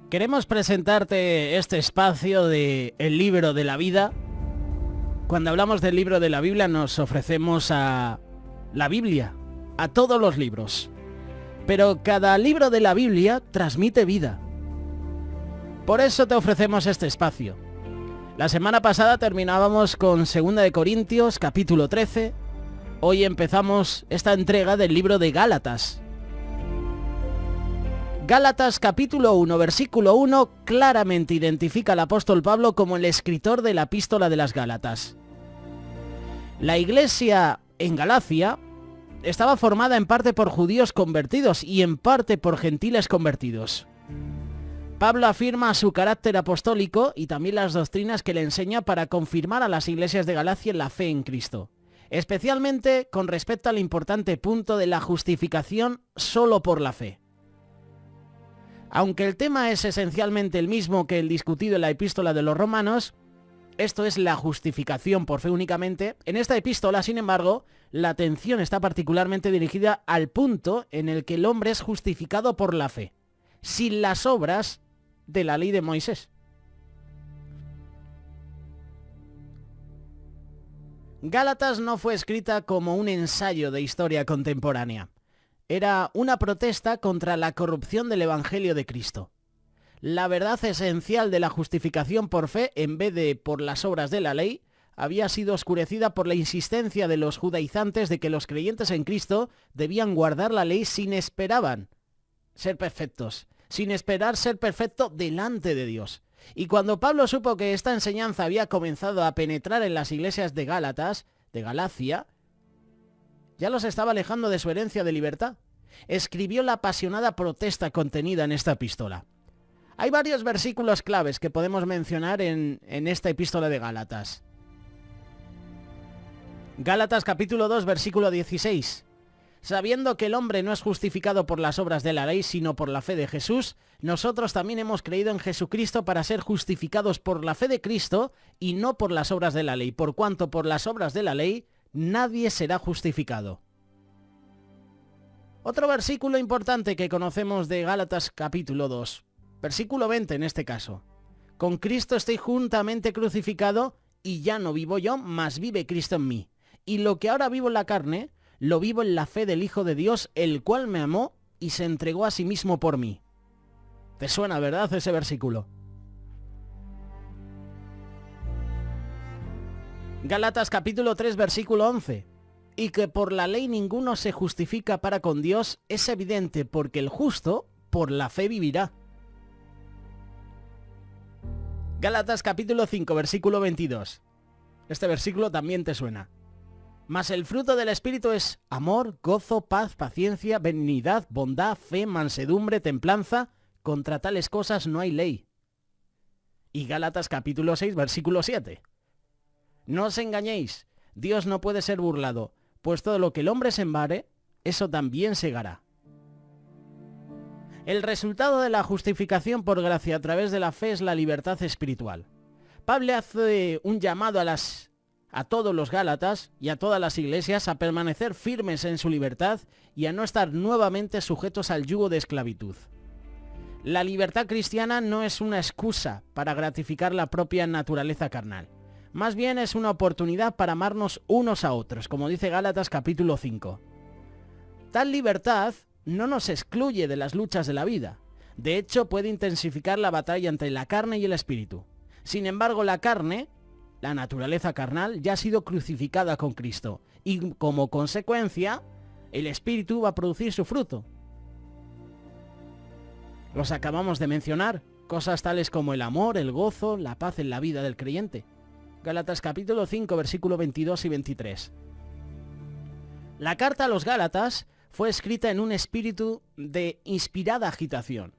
Queremos presentarte este espacio de El Libro de la Vida. Cuando hablamos del libro de la Biblia nos ofrecemos a la Biblia, a todos los libros. Pero cada libro de la Biblia transmite vida. Por eso te ofrecemos este espacio. La semana pasada terminábamos con 2 de Corintios, capítulo 13. Hoy empezamos esta entrega del libro de Gálatas. Gálatas capítulo 1, versículo 1, claramente identifica al apóstol Pablo como el escritor de la epístola de las Gálatas. La iglesia en Galacia estaba formada en parte por judíos convertidos y en parte por gentiles convertidos. Pablo afirma su carácter apostólico y también las doctrinas que le enseña para confirmar a las iglesias de Galacia en la fe en Cristo, especialmente con respecto al importante punto de la justificación solo por la fe. Aunque el tema es esencialmente el mismo que el discutido en la epístola de los Romanos, esto es la justificación por fe únicamente, en esta epístola, sin embargo, la atención está particularmente dirigida al punto en el que el hombre es justificado por la fe, sin las obras de la ley de Moisés. Gálatas no fue escrita como un ensayo de historia contemporánea. Era una protesta contra la corrupción del Evangelio de Cristo. La verdad esencial de la justificación por fe, en vez de por las obras de la ley, había sido oscurecida por la insistencia de los judaizantes de que los creyentes en Cristo debían guardar la ley sin esperar ser perfectos delante de Dios. Y cuando Pablo supo que esta enseñanza había comenzado a penetrar en las iglesias de Galacia, ya los estaba alejando de su herencia de libertad. Escribió la apasionada protesta contenida en esta epístola. Hay varios versículos claves que podemos mencionar en esta epístola de Gálatas. Gálatas capítulo 2, versículo 16. Sabiendo que el hombre no es justificado por las obras de la ley, sino por la fe de Jesús, nosotros también hemos creído en Jesucristo para ser justificados por la fe de Cristo y no por las obras de la ley, por cuanto por las obras de la ley nadie será justificado. Otro versículo importante que conocemos de Gálatas capítulo 2, versículo 20 en este caso. Con Cristo estoy juntamente crucificado y ya no vivo yo, mas vive Cristo en mí. Y lo que ahora vivo en la carne, lo vivo en la fe del Hijo de Dios, el cual me amó y se entregó a sí mismo por mí. ¿Te suena, verdad, ese versículo? Gálatas capítulo 3, versículo 11. Y que por la ley ninguno se justifica para con Dios es evidente, porque el justo por la fe vivirá. Gálatas capítulo 5, versículo 22. Este versículo también te suena. Mas el fruto del Espíritu es amor, gozo, paz, paciencia, benignidad, bondad, fe, mansedumbre, templanza. Contra tales cosas no hay ley. Y Gálatas capítulo 6, versículo 7. No os engañéis, Dios no puede ser burlado, pues todo lo que el hombre sembrare, eso también segará. El resultado de la justificación por gracia a través de la fe es la libertad espiritual. Pablo hace un llamado a todos los Gálatas y a todas las iglesias a permanecer firmes en su libertad y a no estar nuevamente sujetos al yugo de esclavitud. La libertad cristiana no es una excusa para gratificar la propia naturaleza carnal. Más bien es una oportunidad para amarnos unos a otros, como dice Gálatas capítulo 5. Tal libertad no nos excluye de las luchas de la vida. De hecho, puede intensificar la batalla entre la carne y el espíritu. Sin embargo, la carne, la naturaleza carnal, ya ha sido crucificada con Cristo. Y como consecuencia, el espíritu va a producir su fruto. Los acabamos de mencionar, cosas tales como el amor, el gozo, la paz en la vida del creyente. Gálatas capítulo 5, versículo 22 y 23. La carta a los Gálatas fue escrita en un espíritu de inspirada agitación.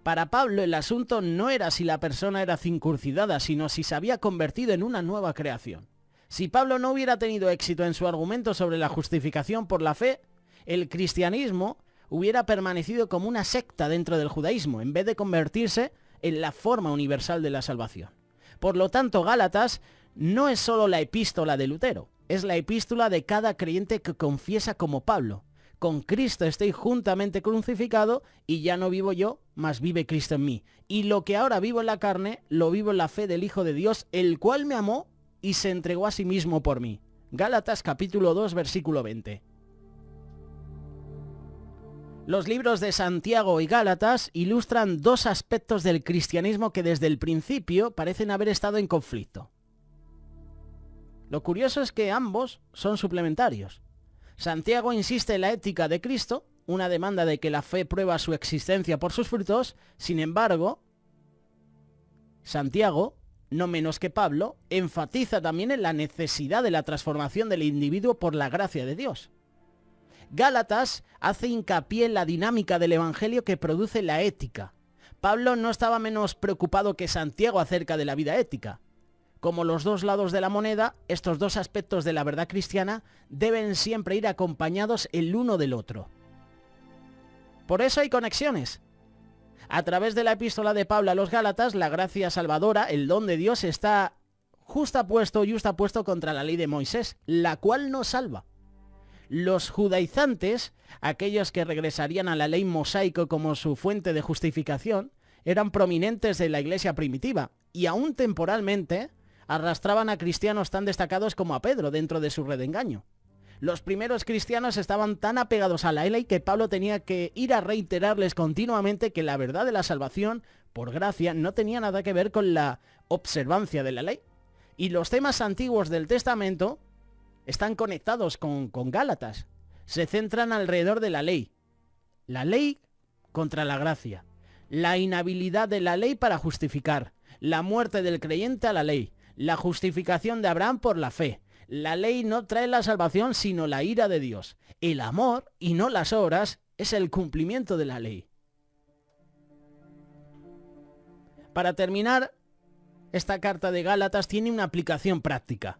Para Pablo el asunto no era si la persona era circuncidada, sino si se había convertido en una nueva creación. Si Pablo no hubiera tenido éxito en su argumento sobre la justificación por la fe, el cristianismo hubiera permanecido como una secta dentro del judaísmo, en vez de convertirse en la forma universal de la salvación. Por lo tanto, Gálatas no es solo la epístola de Lutero, es la epístola de cada creyente que confiesa como Pablo, Con Cristo estoy juntamente crucificado y ya no vivo yo, mas vive Cristo en mí. Y lo que ahora vivo en la carne, lo vivo en la fe del Hijo de Dios, el cual me amó y se entregó a sí mismo por mí. Gálatas capítulo 2, versículo 20. Los libros de Santiago y Gálatas ilustran dos aspectos del cristianismo que desde el principio parecen haber estado en conflicto. Lo curioso es que ambos son suplementarios. Santiago insiste en la ética de Cristo, una demanda de que la fe prueba su existencia por sus frutos. Sin embargo, Santiago, no menos que Pablo, enfatiza también en la necesidad de la transformación del individuo por la gracia de Dios. Gálatas hace hincapié en la dinámica del evangelio que produce la ética. Pablo no estaba menos preocupado que Santiago acerca de la vida ética. Como los dos lados de la moneda, estos dos aspectos de la verdad cristiana deben siempre ir acompañados el uno del otro. Por eso hay conexiones. A través de la epístola de Pablo a los Gálatas, la gracia salvadora, el don de Dios, está justapuesto contra la ley de Moisés, la cual no salva. Los judaizantes, aquellos que regresarían a la ley mosaico como su fuente de justificación, eran prominentes de la iglesia primitiva y aún temporalmente arrastraban a cristianos tan destacados como a Pedro dentro de su red de engaño. Los primeros cristianos estaban tan apegados a la ley que Pablo tenía que ir a reiterarles continuamente que la verdad de la salvación por gracia no tenía nada que ver con la observancia de la ley. Y los temas antiguos del Testamento están conectados con Gálatas. Se centran alrededor de la ley contra la gracia, la inhabilidad de la ley para justificar, la muerte del creyente a la ley, la justificación de Abraham por la fe. La ley no trae la salvación sino la ira de Dios. El amor y no las obras es el cumplimiento de la ley. Para terminar, esta carta de Gálatas tiene una aplicación práctica.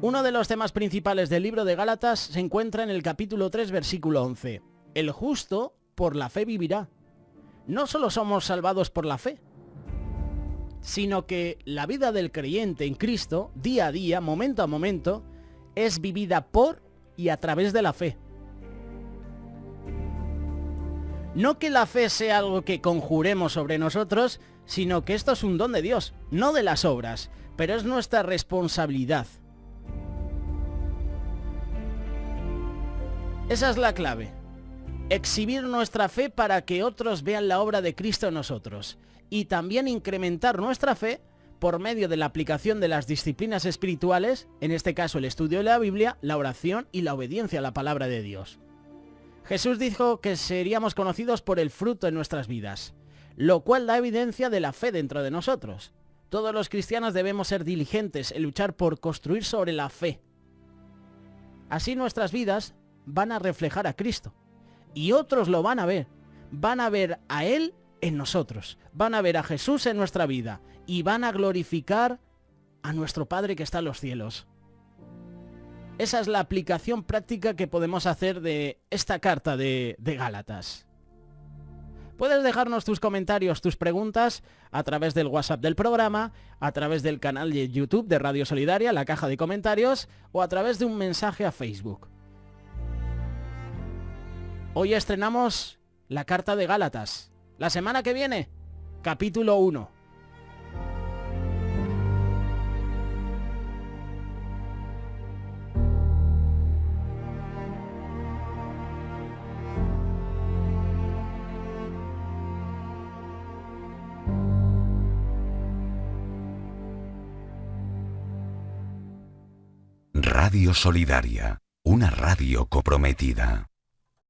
Uno de los temas principales del libro de Gálatas se encuentra en el capítulo 3, versículo 11. El justo por la fe vivirá. No solo somos salvados por la fe, sino que la vida del creyente en Cristo, día a día, momento a momento, es vivida por y a través de la fe. No que la fe sea algo que conjuremos sobre nosotros, sino que esto es un don de Dios, no de las obras, pero es nuestra responsabilidad. Esa es la clave. Exhibir nuestra fe para que otros vean la obra de Cristo en nosotros. Y también incrementar nuestra fe por medio de la aplicación de las disciplinas espirituales, en este caso el estudio de la Biblia, la oración y la obediencia a la palabra de Dios. Jesús dijo que seríamos conocidos por el fruto en nuestras vidas, lo cual da evidencia de la fe dentro de nosotros. Todos los cristianos debemos ser diligentes en luchar por construir sobre la fe. Así nuestras vidas van a reflejar a Cristo. Y otros lo van a ver a Él en nosotros, van a ver a Jesús en nuestra vida y van a glorificar a nuestro Padre que está en los cielos. Esa es la aplicación práctica que podemos hacer de esta carta de Gálatas. Puedes dejarnos tus comentarios, tus preguntas a través del WhatsApp del programa, a través del canal de YouTube de Radio Solidaria, la caja de comentarios, o a través de un mensaje a Facebook. Hoy estrenamos la carta de Gálatas. La semana que viene, capítulo 1. Radio Solidaria, una radio comprometida.